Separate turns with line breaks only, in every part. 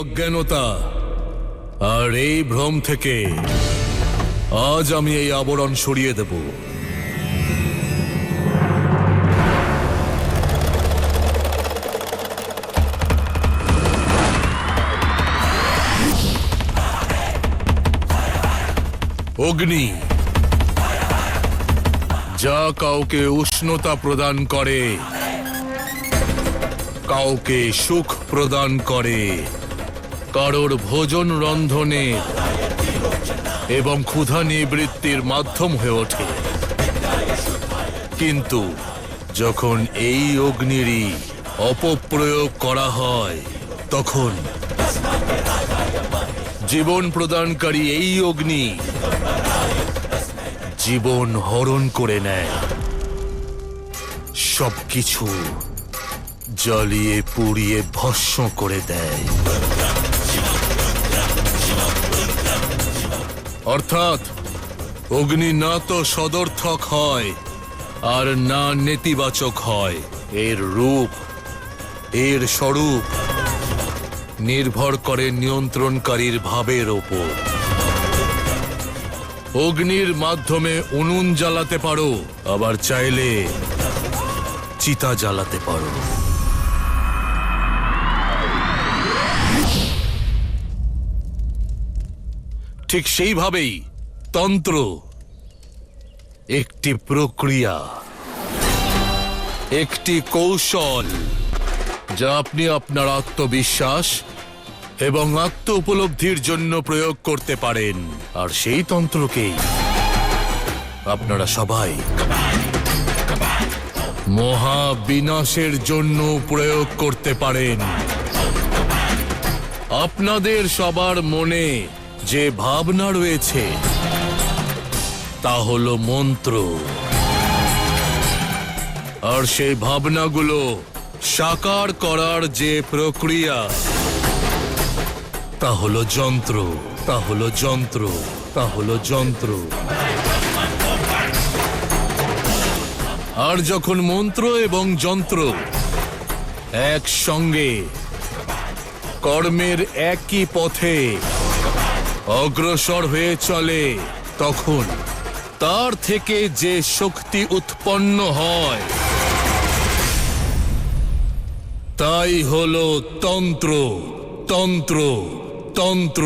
অজ্ঞানতা আর এই ভ্রম থেকে আজ আমি এই আবরণ সরিয়ে দেব। অগ্নি যা কাউকে উষ্ণতা প্রদান করে, কাউকে সুখ প্রদান করে, কারোর ভোজন রন্ধনে এবং ক্ষুধা নিবৃত্তির মাধ্যম হয়ে ওঠে। কিন্তু যখন এই অগ্নিরই অপপ্রয়োগ করা হয়, তখন জীবন প্রদানকারী এই অগ্নি জীবন হরণ করে নেয়, সবকিছু জ্বালিয়ে পুড়িয়ে ভস্ম করে দেয়। অর্থাৎ অগ্নি না তো সদর্থক হয় আর না নেতিবাচক হয়। এর রূপ, এর স্বরূপ নির্ভর করে নিয়ন্ত্রণকারীর ভাবের ওপর। অগ্নির মাধ্যমে উনুন জ্বালাতে পারো, আবার চাইলে চিতা জ্বালাতে পারো। ঠিক সেইভাবেই তন্ত্র একটি প্রক্রিয়া, একটি কৌশল যা আপনি আপনার আত্মবিশ্বাস এবং আত্ম উপলব্ধির জন্য প্রয়োগ করতে পারেন। আর সেই তন্ত্রকেই আপনারা সবাই মহাবিনাশের জন্য প্রয়োগ করতে পারেন। আপনাদের সবার মনে যে ভাবনা রয়েছে তা হলো মন্ত্র, আর সেই ভাবনাগুলো সাকার করার যে প্রক্রিয়া তা হলো যন্ত্র, তা হলো যন্ত্র, তা হলো যন্ত্র। আর যখন মন্ত্র এবং যন্ত্র একসঙ্গে কর্মের একই পথে অগ্রসর হয়ে চলে, তখন তার থেকে যে শক্তি উৎপন্ন হয় তাই হলো তন্ত্র, তন্ত্র, তন্ত্র।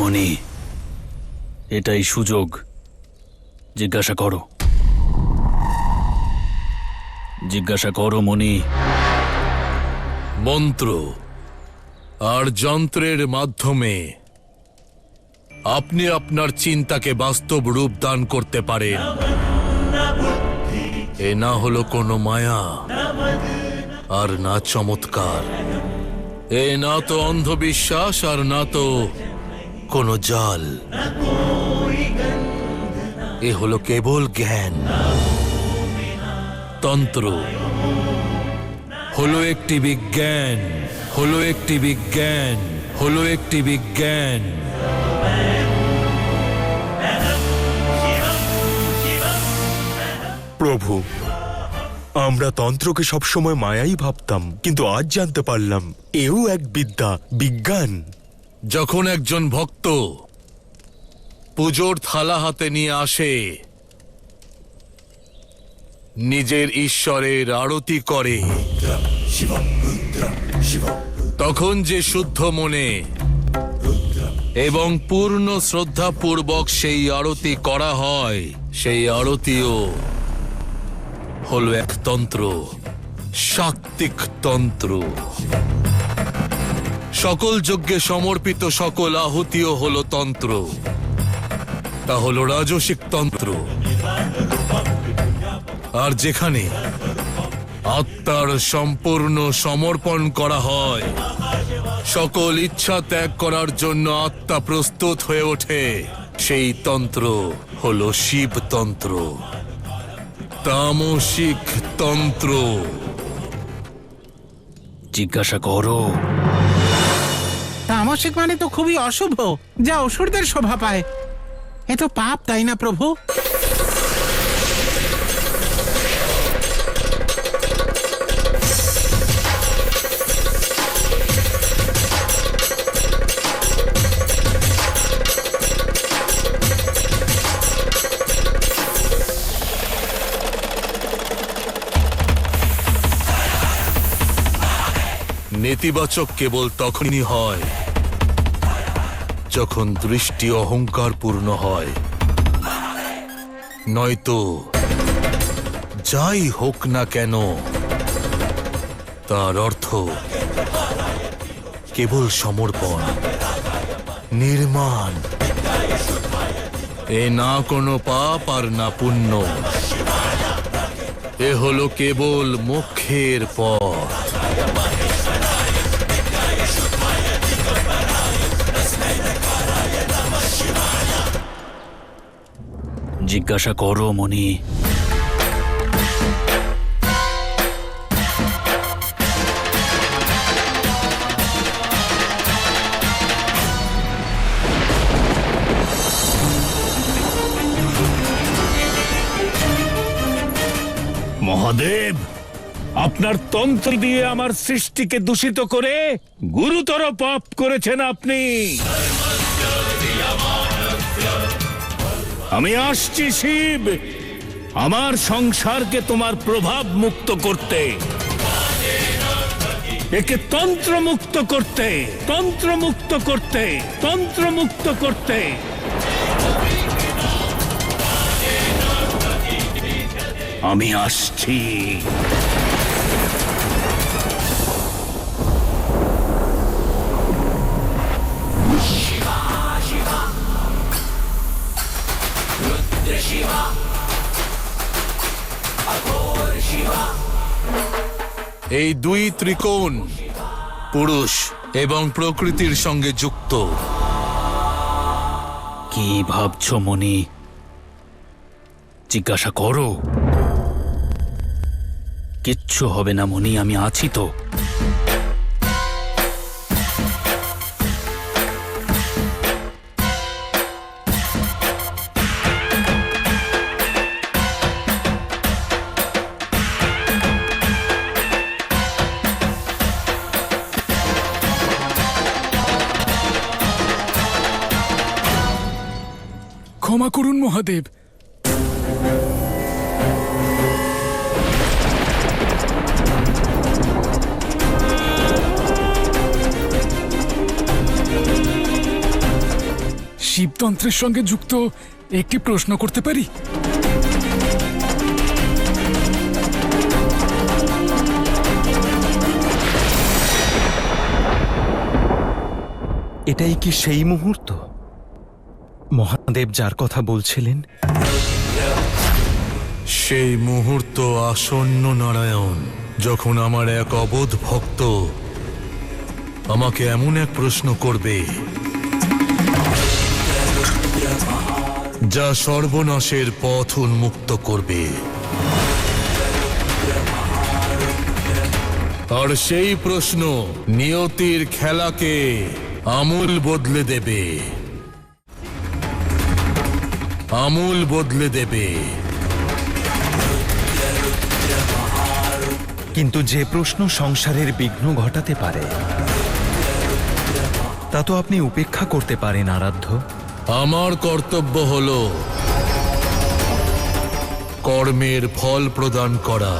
মণি, এটাই সুযোগ। জিজ্ঞাসা করো, জিজ্ঞাসা করো মণি।
মন্ত্র আর যন্ত্রের মাধ্যমে আপনি আপনার চিন্তাকে বাস্তব রূপ দান করতে পারেন। এ না হলো কোনো মায়া আর না চমৎকার, এ না তো অন্ধবিশ্বাস আর না তো কোনো জাল। এ হলো কেবল জ্ঞান। তন্ত্র হলো একটি বিজ্ঞান, হলো একটি বিজ্ঞান, হলো একটি বিজ্ঞান।
প্রভু, আমরা তন্ত্রকে সবসময় মায়াই ভাবতাম, কিন্তু আজ জানতে পারলাম এও এক বিদ্যা, বিজ্ঞান।
যখন একজন ভক্ত পুজোর থালা হাতে নিয়ে আসে, নিজের ঈশ্বরের আরতি করে, তখন যে শুদ্ধ মনে এবং পূর্ণ শ্রদ্ধাপূর্বক সেই আরতি করা হয়, সেই আরতিও হলো এক তন্ত্র, সাত্ত্বিক তন্ত্র। সকল যজ্ঞে সমর্পিত সকল আহুতিও হলো তন্ত্র। তা হলো রাজসিক তন্ত্র। আর যেখানে আত্মার সম্পূর্ণ সমর্পণ করা হয়, সকল ইচ্ছা ত্যাগ করার জন্য আত্মা প্রস্তুত হয়ে ওঠে, সেই তন্ত্র হলো শিবতন্ত্র, তামসিক তন্ত্র।
জিজ্ঞাসা করো।
তামসিক মানে তো খুবই অশুভ, যা অসুরদের শোভা পায়। এ তো পাপ, তাই না প্রভু?
নেতিবাচক কেবল তখনই হয় যখন দৃষ্টি অহংকার পূর্ণ হয়, নয়তো যাই হোক না কেন তার অর্থ কেবল সমর্পণ, নির্মাণ। এ না কোনো পাপ আর না পুণ্য, এ হলো কেবল মোক্ষের পথ।
জিজ্ঞাসা করো মনি।
মহাদেব, আপনার তন্ত্র দিয়ে আমার সৃষ্টিকে দূষিত করে গুরুতর পাপ করেছেন আপনি। আমি আসছি শিব, আমার সংসারকে তোমার প্রভাব মুক্ত করতে, একে তন্ত্রমুক্ত করতে, তন্ত্রমুক্ত করতে, তন্ত্রমুক্ত করতে। আমি আসছি।
এই দুই ত্রিকোণ পুরুষ এবং প্রকৃতির সঙ্গে যুক্ত।
কি ভাবছো মনি? জিজ্ঞাসা করো। কিচ্ছু হবে না মনি, আমি আছি তো।
ক্ষমা করুন মহাদেব। শিবতন্ত্রের সঙ্গে যুক্ত একটি প্রশ্ন করতে পারি?
এটাই কি সেই মুহূর্ত মহাদেব যার কথা বলছিলেন?
সেই মুহূর্ত আসন্ন নারায়ণ, যখন আমার এক অবোধ ভক্ত আমাকে এমন এক প্রশ্ন করবে যা সর্বনাশের পথ উন্মুক্ত করবে। আর সেই প্রশ্ন নিয়তির খেলাকে আমূল বদলে দেবে, আমূল বদলে দেবে।
কিন্তু যে প্রশ্ন সংসারের বিঘ্ন ঘটাতে পারে তা তো আপনি উপেক্ষা করতে পারেন আরাধ্য।
আমার কর্তব্য হল কর্মের ফল প্রদান করা,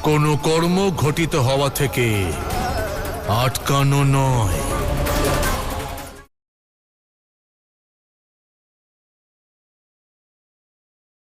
কোনো কর্ম ঘটিত হওয়া থেকে আটকানো নয়।